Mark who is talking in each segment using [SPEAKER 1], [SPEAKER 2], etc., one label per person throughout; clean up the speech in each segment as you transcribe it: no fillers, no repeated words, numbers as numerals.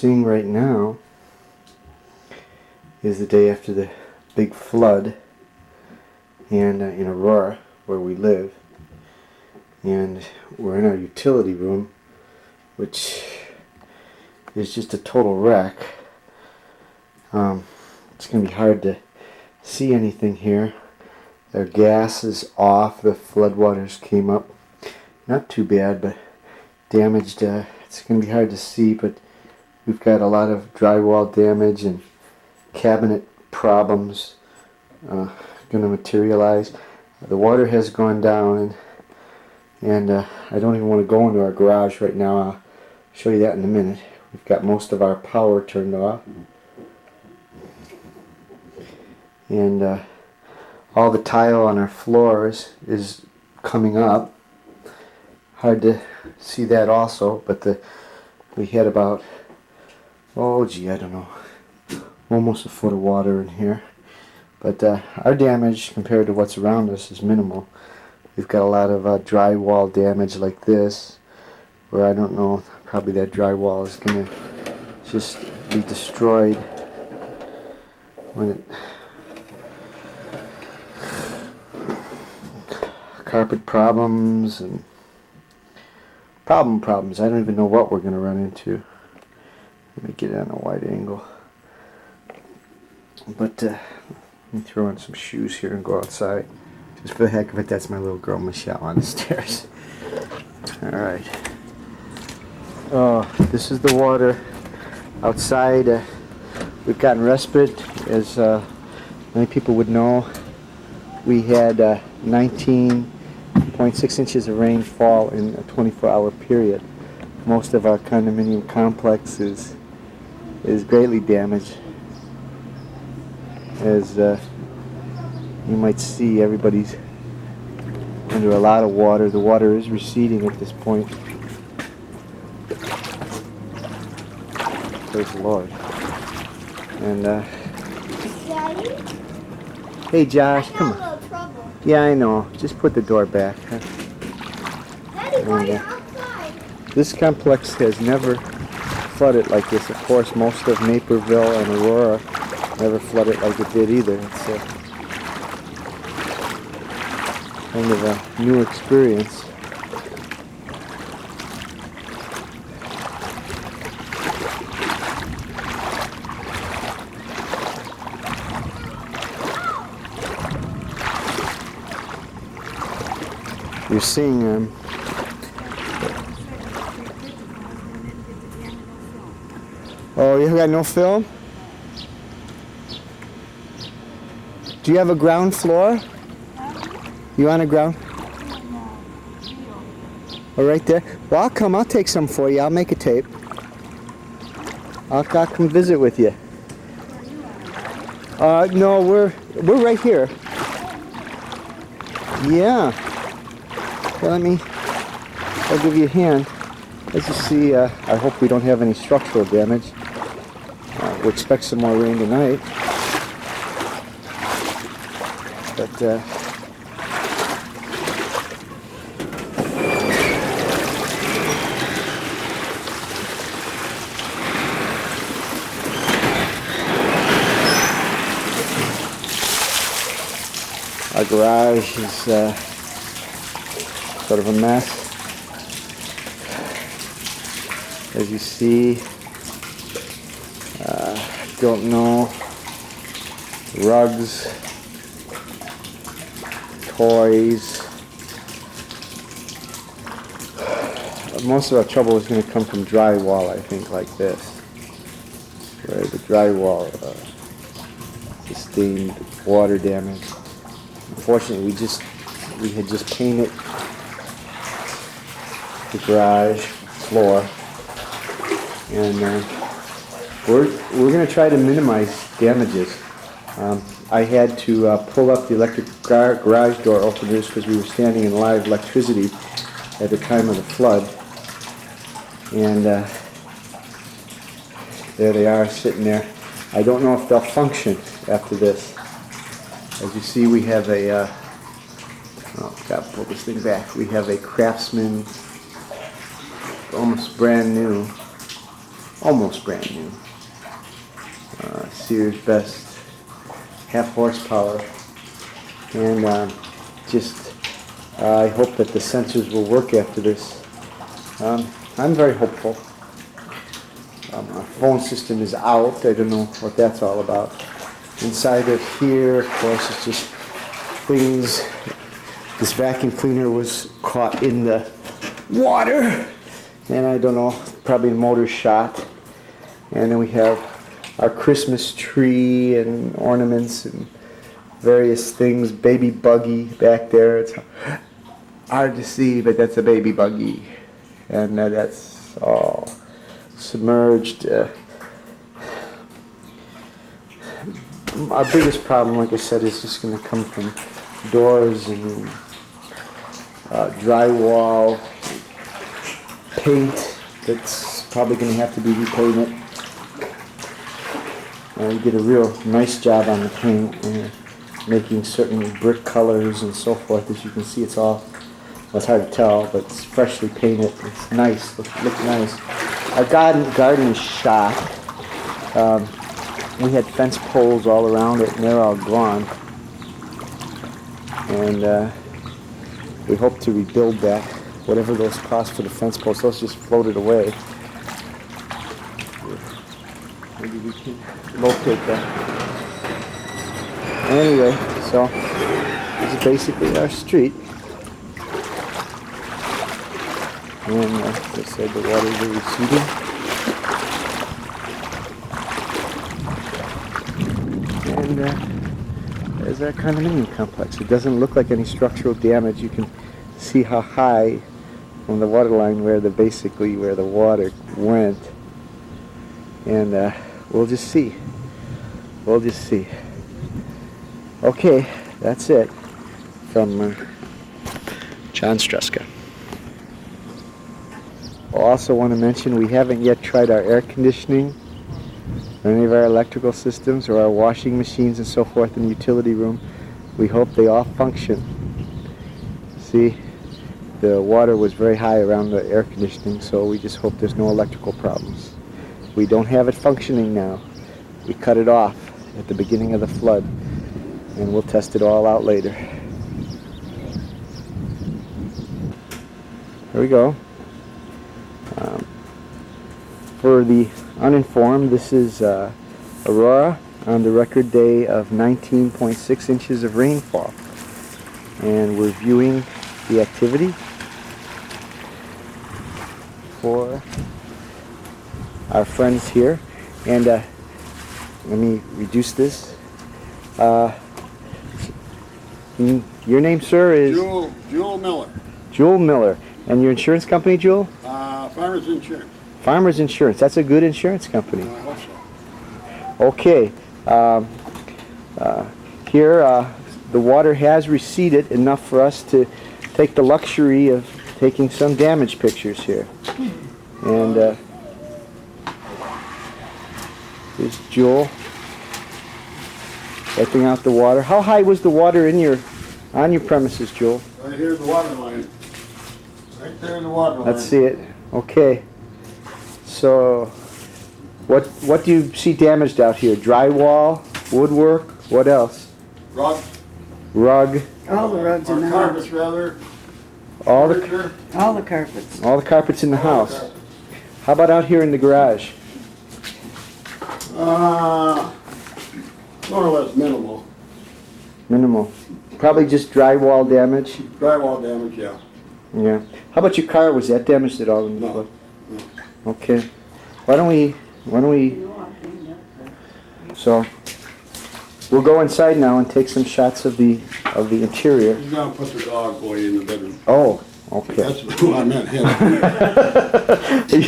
[SPEAKER 1] seeing right now is the day after the big flood and in Aurora, where we live, and we're in our utility room, which is just a total wreck. It's going to be hard to see anything here. Our gas is off, the floodwaters came up. Not too bad, but damaged. It's going to be hard to see, but we've got a lot of drywall damage and cabinet problems going to materialize. The water has gone down, and I don't even want to go into our garage right now. I'll show you that in a minute. We've got most of our power turned off, and all the tile on our floors is coming up. Hard to see that also, but we had about, I don't know, almost a foot of water in here. But our damage compared to what's around us is minimal. We've got a lot of drywall damage like this, where I don't know, probably that drywall is going to just be destroyed when it... Carpet problems and problems. I don't even know what we're going to run into. Let me get it on a wide angle. But let me throw on some shoes here and go outside. Just for the heck of it, that's my little girl Michelle on the stairs. Alright. Oh, this is the water outside. We've gotten respite, as many people would know. We had 19.6 inches of rainfall in a 24-hour period. Most of our condominium complex is greatly damaged. As you might see, everybody's under a lot of water. The water is receding at this point. Praise the Lord. And
[SPEAKER 2] Daddy?
[SPEAKER 1] hey Josh, come on. Yeah, I know. Just put the door back. Huh?
[SPEAKER 2] Daddy, why are you outside?
[SPEAKER 1] This complex has never flooded like this. Of course, most of Naperville and Aurora never flooded like it did either. It's kind of a new experience. You're seeing oh, you got no film? Do you have a ground floor? You on a ground? Oh, right there. Well, I'll come. I'll take some for you. I'll make a tape. I'll come visit with you. No, we're right here. Yeah. Well, I'll give you a hand. As you see, I hope we don't have any structural damage. We expect some more rain tonight. But our garage is sort of a mess. As you see, don't know, rugs, toys. Most of our trouble is going to come from drywall, I think, like this, where the drywall sustained water damage. Unfortunately, we had just painted the garage floor, and we're going to try to minimize damages. I had to pull up the electric garage door openers because we were standing in live electricity at the time of the flood, and there they are sitting there. I don't know if they'll function after this. As you see, we have a gotta pull this thing back. We have a Craftsman, almost brand new almost brand new. Sears Best, half horsepower, and I hope that the sensors will work after this. I'm very hopeful. Our phone system is out. I don't know what that's all about. Inside of here, of course, it's just things. This vacuum cleaner was caught in the water, and I don't know, probably the motor shot. And then we have our Christmas tree and ornaments and various things. Baby buggy back there. It's hard to see, but that's a baby buggy, and that's all submerged. Our biggest problem, like I said, is just going to come from doors and drywall, paint that's probably going to have to be repainted. We did a real nice job on the paint and making certain brick colors and so forth. As you can see, it's all, well, it's hard to tell, but it's freshly painted. It's nice, looks nice. Our garden is shot. We had fence poles all around it, and they're all gone. And we hope to rebuild that. Whatever those cost for the fence posts, those just floated away. Maybe we can locate that. Anyway, so this is basically our street. And as I said, the waters are receding. And there's our condominium complex. It doesn't look like any structural damage. You can see how high from the water line where the water went. And we'll just see. Okay, that's it from John Struska. I also want to mention we haven't yet tried our air conditioning, or any of our electrical systems, or our washing machines and so forth in the utility room. We hope they all function. See, the water was very high around the air conditioning, so we just hope there's no electrical problems. We don't have it functioning now. We cut it off at the beginning of the flood, and we'll test it all out later. Here we go. For the uninformed, this is Aurora on the record day of 19.6 inches of rainfall. And we're viewing the activity for our friends here. And let me reduce this. Your name, sir, is?
[SPEAKER 3] Jewel Miller.
[SPEAKER 1] Jewel Miller. And your insurance company, Jewel?
[SPEAKER 3] Farmers Insurance.
[SPEAKER 1] Farmers Insurance. That's a good insurance company.
[SPEAKER 3] I hope so.
[SPEAKER 1] Okay. Here, the water has receded enough for us to take the luxury of taking some damage pictures here. And here's Jewel wiping out the water. How high was the water on your premises, Jewel?
[SPEAKER 3] Right here's the water line. Right there in the water line.
[SPEAKER 1] Let's see it. Okay. So, what do you see damaged out here? Drywall, woodwork, what else?
[SPEAKER 3] Rug.
[SPEAKER 4] All the rugs in the
[SPEAKER 3] Carpets,
[SPEAKER 4] house.
[SPEAKER 3] rather.
[SPEAKER 1] All the
[SPEAKER 4] Carpets.
[SPEAKER 1] carpets in the house. How about out here in the garage?
[SPEAKER 3] More or less minimal.
[SPEAKER 1] Minimal. Probably just drywall damage.
[SPEAKER 3] Drywall damage, yeah.
[SPEAKER 1] Yeah. How about your car? Was that damaged at all in the flood?
[SPEAKER 3] No.
[SPEAKER 1] Okay. Why don't we? So we'll go inside now and take some shots of the interior.
[SPEAKER 3] He's gonna put the dog boy in the bedroom.
[SPEAKER 1] Oh, okay.
[SPEAKER 3] That's who I meant, him.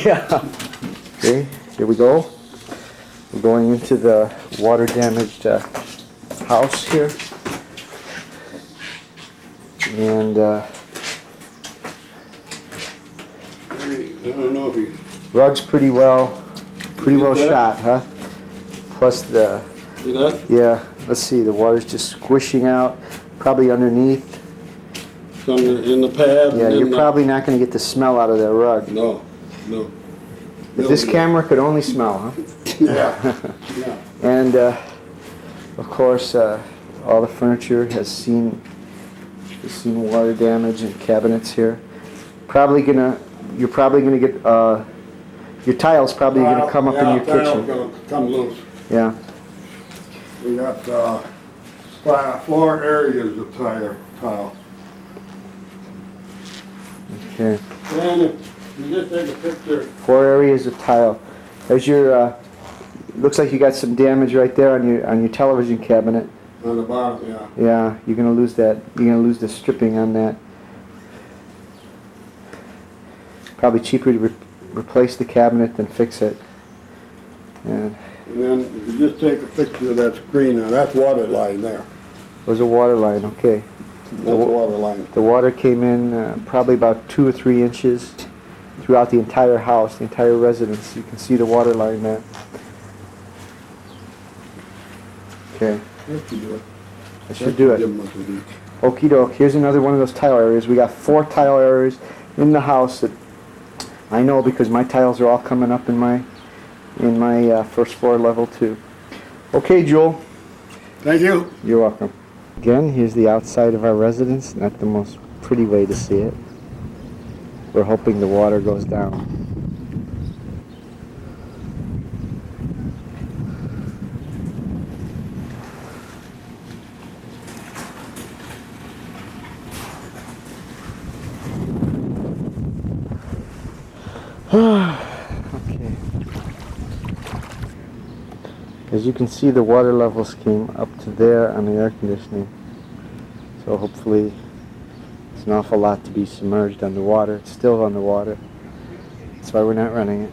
[SPEAKER 1] Yeah. Okay. Here we go. We're going into the water damaged house here, and
[SPEAKER 3] I don't know if he...
[SPEAKER 1] rug's pretty well shot, huh? Plus the,
[SPEAKER 3] See that?
[SPEAKER 1] yeah, let's see, the water's just squishing out, probably underneath.
[SPEAKER 3] It's in the pad.
[SPEAKER 1] Yeah,
[SPEAKER 3] and
[SPEAKER 1] you're
[SPEAKER 3] then
[SPEAKER 1] probably not going to get the smell out of that rug.
[SPEAKER 3] No.
[SPEAKER 1] If this camera could only smell, huh?
[SPEAKER 3] Yeah, yeah.
[SPEAKER 1] And of course, all the furniture has seen water damage and cabinets here. You're probably gonna get your tile's probably gonna come up in your
[SPEAKER 3] tile's
[SPEAKER 1] kitchen.
[SPEAKER 3] gonna come loose.
[SPEAKER 1] Yeah.
[SPEAKER 3] We got floor areas of tile.
[SPEAKER 1] Okay.
[SPEAKER 3] And if you just take a picture.
[SPEAKER 1] 4 areas of tile. There's your. Looks like you got some damage right there on your television cabinet.
[SPEAKER 3] On the bottom, yeah.
[SPEAKER 1] Yeah, you're gonna lose that. You're gonna lose the stripping on that. Probably cheaper to replace the cabinet than fix it. And
[SPEAKER 3] And then if you just take a picture of that screen, now that's water line there.
[SPEAKER 1] there's a water line. Okay.
[SPEAKER 3] That's water line.
[SPEAKER 1] The water came in probably about 2 or 3 inches throughout the entire house, the entire residence. You can see the water line there. Okay.
[SPEAKER 3] That should do it.
[SPEAKER 1] That should do it.
[SPEAKER 3] Give 'em what they need.
[SPEAKER 1] Okie doke. Here's another one of those tile areas. We got 4 tile areas in the house that I know because my tiles are all coming up in my first floor level too. Okay, Joel.
[SPEAKER 3] Thank you.
[SPEAKER 1] You're welcome. Again, here's the outside of our residence. Not the most pretty way to see it. We're hoping the water goes down. Okay. As you can see, the water levels came up to there on the air conditioning. So hopefully it's an awful lot to be submerged underwater. It's still underwater. That's why we're not running it.